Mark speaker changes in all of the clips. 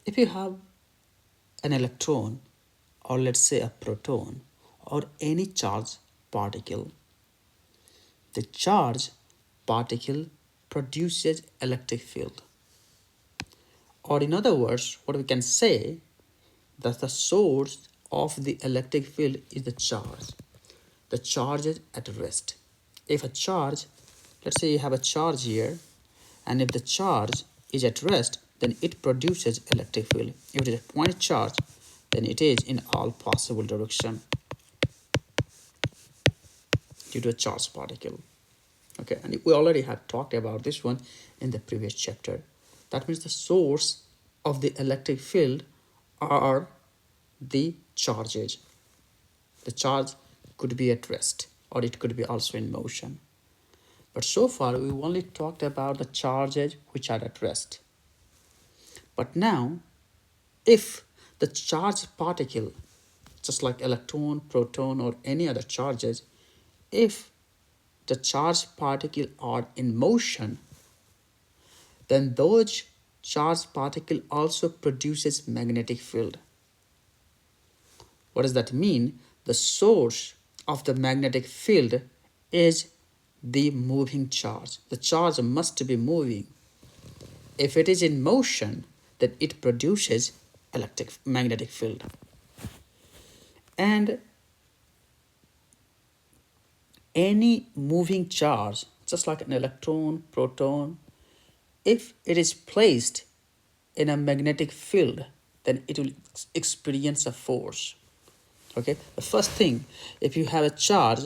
Speaker 1: If you have an electron, or let's say a proton, or any charged particle, the charged particle produces electric field. Or in other words, what we can say that the source of the electric field is the charge. The charge is at rest. If a charge, let's say you have a charge here, and if the charge is at rest, then it produces electric field. If it is a point charge, then it is in all possible direction due to a charged particle. Okay, and we already had talked about this one in the previous chapter. That means the source of the electric field are the charges. The charge could be at rest, or it could be also in motion. But so far we only talked about the charges which are at rest. But now, if the charged particle, just like electron, proton, or any other charges, if the charged particle are in motion, then those charged particle also produces magnetic field. What does that mean? The source of the magnetic field is the moving charge. The charge must be moving. If it is in motion, then it produces magnetic field. And any moving charge, just like an electron, proton, if it is placed in a magnetic field, then it will experience a force. Okay, the first thing, if you have a charge,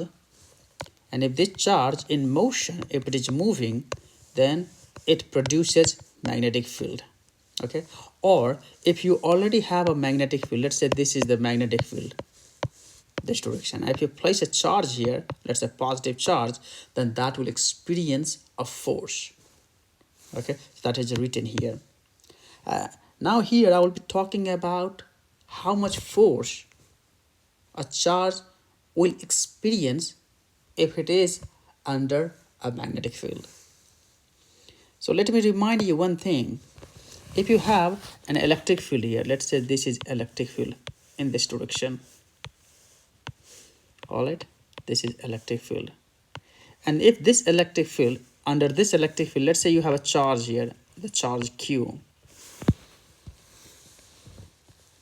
Speaker 1: and if this charge in motion, if it is moving, then it produces magnetic field. Okay, or if you already have a magnetic field, let's say this is the magnetic field, this direction. If you place a charge here, let's say positive charge, then that will experience a force. Okay, that is written here. Now here I will be talking about how much force a charge will experience if it is under a magnetic field. So let me remind you one thing. If you have an electric field here, let's say this is electric field in this direction. All right, this is electric field. And if this electric field, under this electric field, let's say you have a charge here, the charge Q.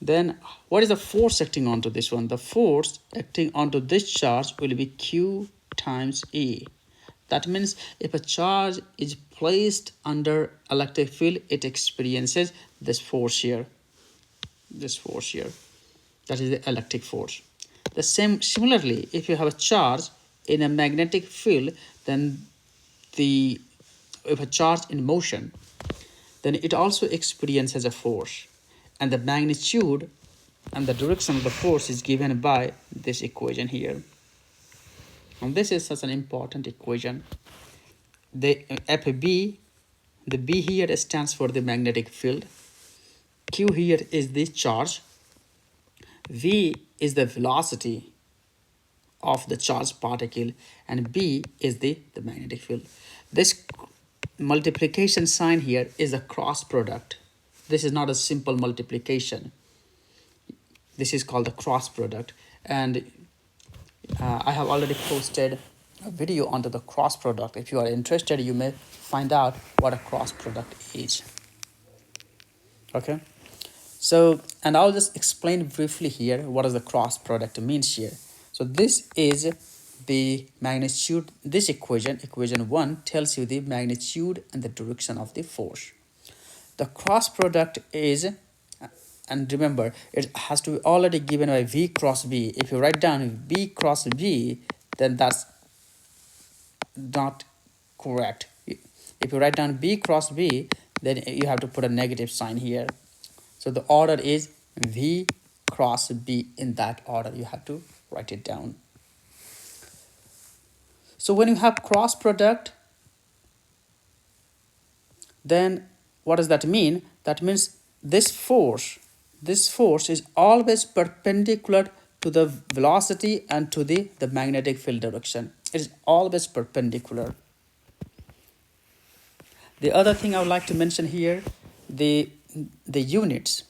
Speaker 1: Then what is the force acting onto this one? The force acting onto this charge will be Q times E. That means if a charge is placed under electric field, it experiences this force here. This force here. That is the electric force. The same, similarly, if you have a charge in a magnetic field, then if a charge in motion, then it also experiences a force. And the magnitude and the direction of the force is given by this equation here. And this is such an important equation. The FB, the B here stands for the magnetic field. Q here is the charge. V is the velocity of the charged particle, and B is the magnetic field. This multiplication sign here is a cross product. This is not a simple multiplication. This is called the cross product, and I have already posted a video onto the cross product. If you are interested, you may find out what a cross product is. Okay, so, and I'll just explain briefly here what is the cross product means here. So this is the magnitude. This equation 1, tells you the magnitude and the direction of the force. The cross product is, and remember, it has to be already given by V cross B. If you write down B cross B, then that's not correct. If you write down B cross B, then you have to put a negative sign here. So the order is V cross B. In that order, you have to write it down. So when you have cross product, then what does that mean? That means this force is always perpendicular to the velocity and to the magnetic field direction. It is always perpendicular. The other thing I would like to mention here, the units.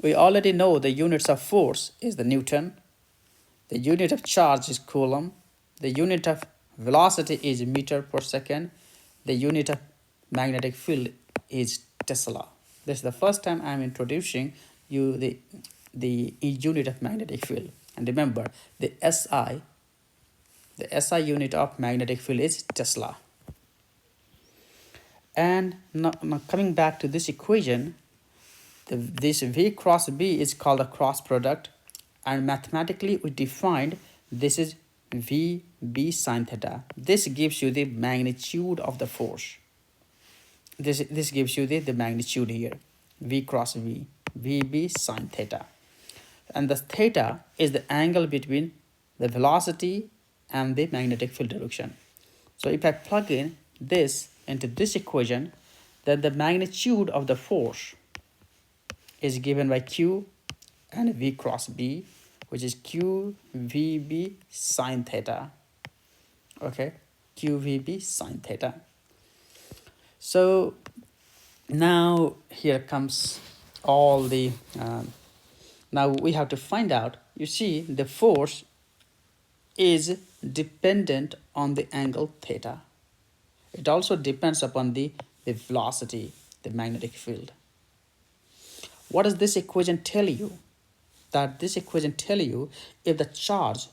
Speaker 1: We already know the units of force is the Newton, the unit of charge is Coulomb, the unit of velocity is meter per second, the unit of magnetic field is Tesla. This is the first time I am introducing you the unit of magnetic field. And remember, the SI unit of magnetic field is Tesla. And now coming back to this equation, this V cross B is called a cross product, and mathematically we defined this is VB sine theta. This gives you the magnitude of the force. This gives you the magnitude here, V cross V, VB sine theta. And the theta is the angle between the velocity and the magnetic field direction. So if I plug in this into this equation, then the magnitude of the force is given by Q and V cross B, which is QVB sine theta. Okay, QVB sine theta. So now here comes all the now we have to find out. You see, the force is dependent on the angle theta. It also depends upon the velocity, the magnetic field. What does this equation tell you? That this equation tell you if the charge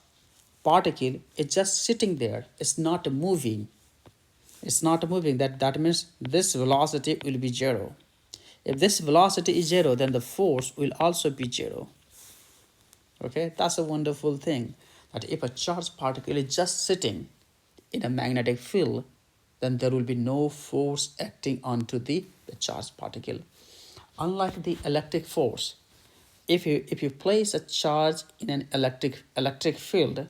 Speaker 1: particle is just sitting there, it's not moving. It's not moving. That means this velocity will be zero. If this velocity is zero, then the force will also be zero. Okay, that's a wonderful thing. That if a charged particle is just sitting in a magnetic field, then there will be no force acting onto the charged particle. Unlike the electric force, if you place a charge in an electric field,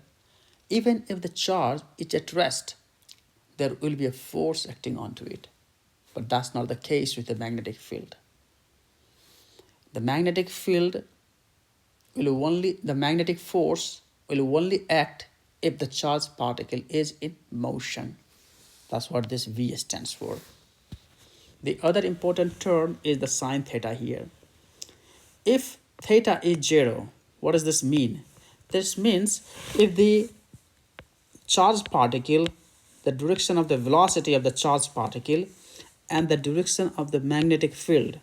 Speaker 1: even if the charge is at rest, there will be a force acting onto it. But that's not the case with the magnetic field. The magnetic field the magnetic force will only act if the charged particle is in motion. That's what this V stands for. The other important term is the sine theta here. If theta is zero, what does this mean? This means if the charged particle, the direction of the velocity of the charged particle and the direction of the magnetic field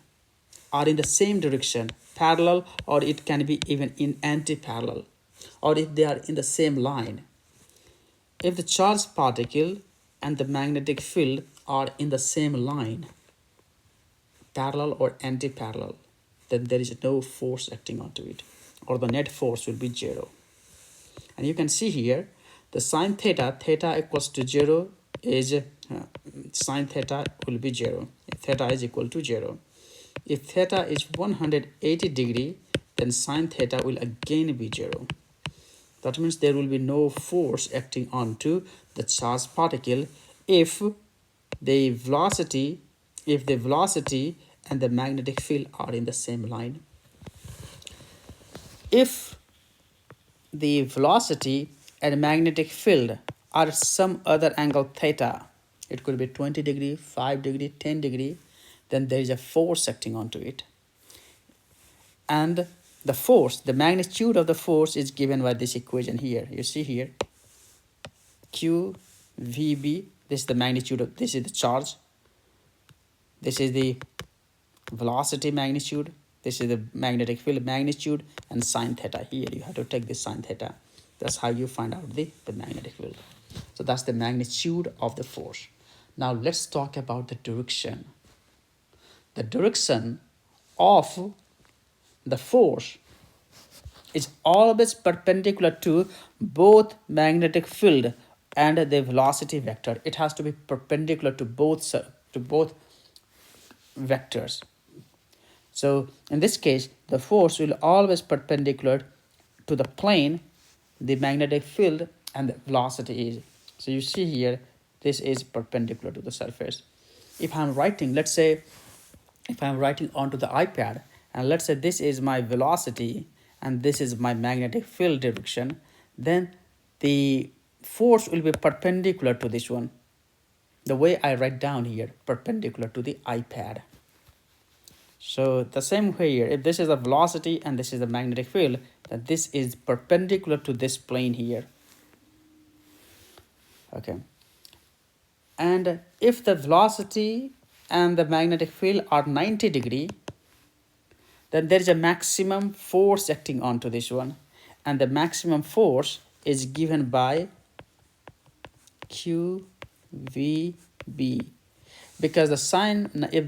Speaker 1: are in the same direction, parallel, or it can be even in anti-parallel, or if they are in the same line. If the charged particle and the magnetic field are in the same line, parallel or anti-parallel, then there is no force acting onto it, or the net force will be zero. And you can see here the sine theta equals to 0 is sine theta will be 0 if theta is equal to 0. If theta is 180 degree, then sine theta will again be 0. That means there will be no force acting onto the charged particle if the velocity and the magnetic field are in the same line. If the velocity and magnetic field are some other angle theta, it could be 20 degree, 5 degree, 10 degree, then there is a force acting onto it. And the force, the magnitude of the force is given by this equation here. You see here, Q, VB, this is the magnitude of, this is the charge. This is the velocity magnitude. This is the magnetic field magnitude, and sine theta here. You have to take this sine theta. That's how you find out the magnetic field. So that's the magnitude of the force. Now let's talk about the direction. The direction of the force is always perpendicular to both magnetic field and the velocity vector. It has to be perpendicular to both vectors. So in this case, the force will always perpendicular to the plane, the magnetic field, and the velocity is. So you see here, this is perpendicular to the surface. If I'm writing, let's say, if I'm writing onto the iPad, and let's say this is my velocity and this is my magnetic field direction, then the force will be perpendicular to this one. The way I write down here, perpendicular to the iPad. So the same way here, if this is the velocity and this is the magnetic field, then this is perpendicular to this plane here. Okay. And if the velocity and the magnetic field are 90 degree, then there is a maximum force acting onto this one. And the maximum force is given by QVB, because the sine, if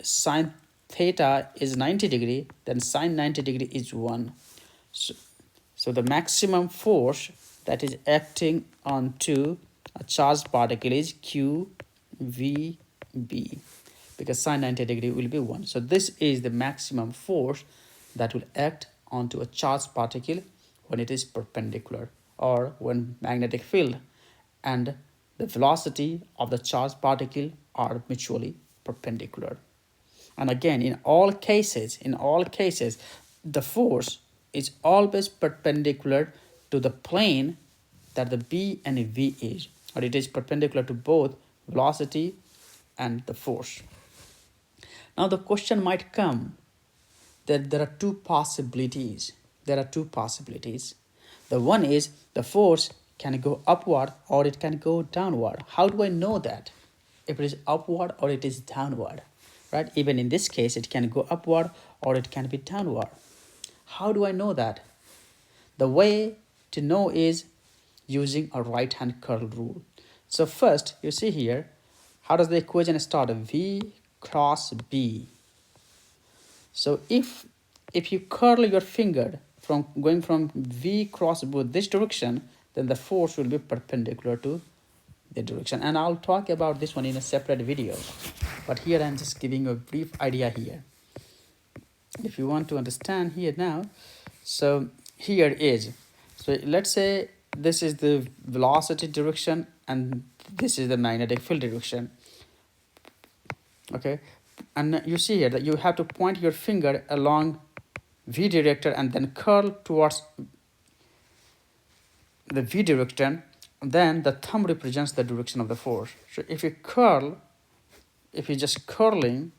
Speaker 1: sine theta is 90 degree, then sine 90 degree is 1. So the maximum force that is acting onto a charged particle is QVB, because sine 90 degree will be 1. So this is the maximum force that will act onto a charged particle when it is perpendicular, or when magnetic field and the velocity of the charged particle are mutually perpendicular. And again, in all cases, the force is always perpendicular to the plane that the B and V is, or it is perpendicular to both velocity and the force. Now the question might come that there are two possibilities. The one is the force can go upward or it can go downward. How do I know that? If it is upward or it is downward, right? Even in this case, it can go upward or it can be downward. How do I know that? The way to know is using a right-hand curl rule. So first, you see here, how does the equation start? V cross B. So if you curl your finger from going from V cross B this direction, then the force will be perpendicular to the direction. And I'll talk about this one in a separate video. But here I'm just giving you a brief idea here. If you want to understand here now, so here is, so let's say this is the velocity direction and this is the magnetic field direction. Okay, and you see here that you have to point your finger along V director and then curl towards the V direction. Then the thumb represents the direction of the force. So if you just curling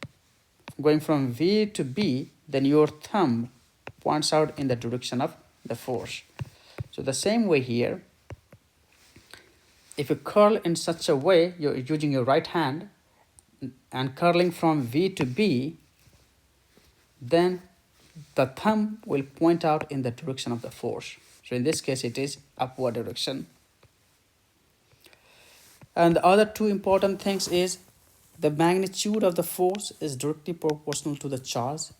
Speaker 1: going from V to B, then your thumb points out in the direction of the force. So the same way here, if you curl in such a way, you're using your right hand and curling from V to B, then the thumb will point out in the direction of the force. So in this case, it is upward direction. And the other two important things is the magnitude of the force is directly proportional to the charge.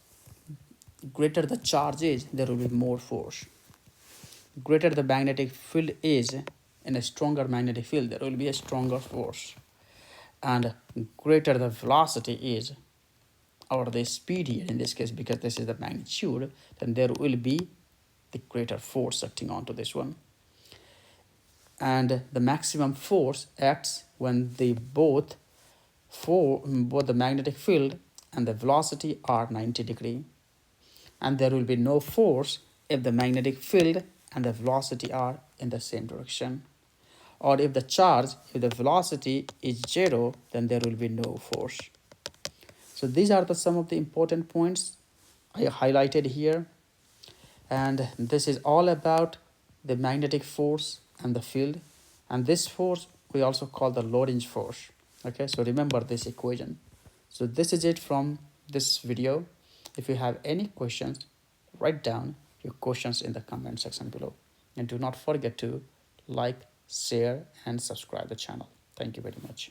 Speaker 1: Greater the charge is, there will be more force. Greater the magnetic field is, in a stronger magnetic field, there will be a stronger force. And greater the velocity is, or the speed here in this case, because this is the magnitude, then there will be the greater force acting onto this one. And the maximum force acts when both the magnetic field and the velocity are 90 degree. And there will be no force if the magnetic field and the velocity are in the same direction. Or if the velocity is 0, then there will be no force. So these are some of the important points I highlighted here. And this is all about the magnetic force and the field. And this force we also call the Lorentz force. Okay, so remember this equation. So this is it from this video. If you have any questions, write down your questions in the comment section below. And do not forget to like, share, and subscribe the channel. Thank you very much.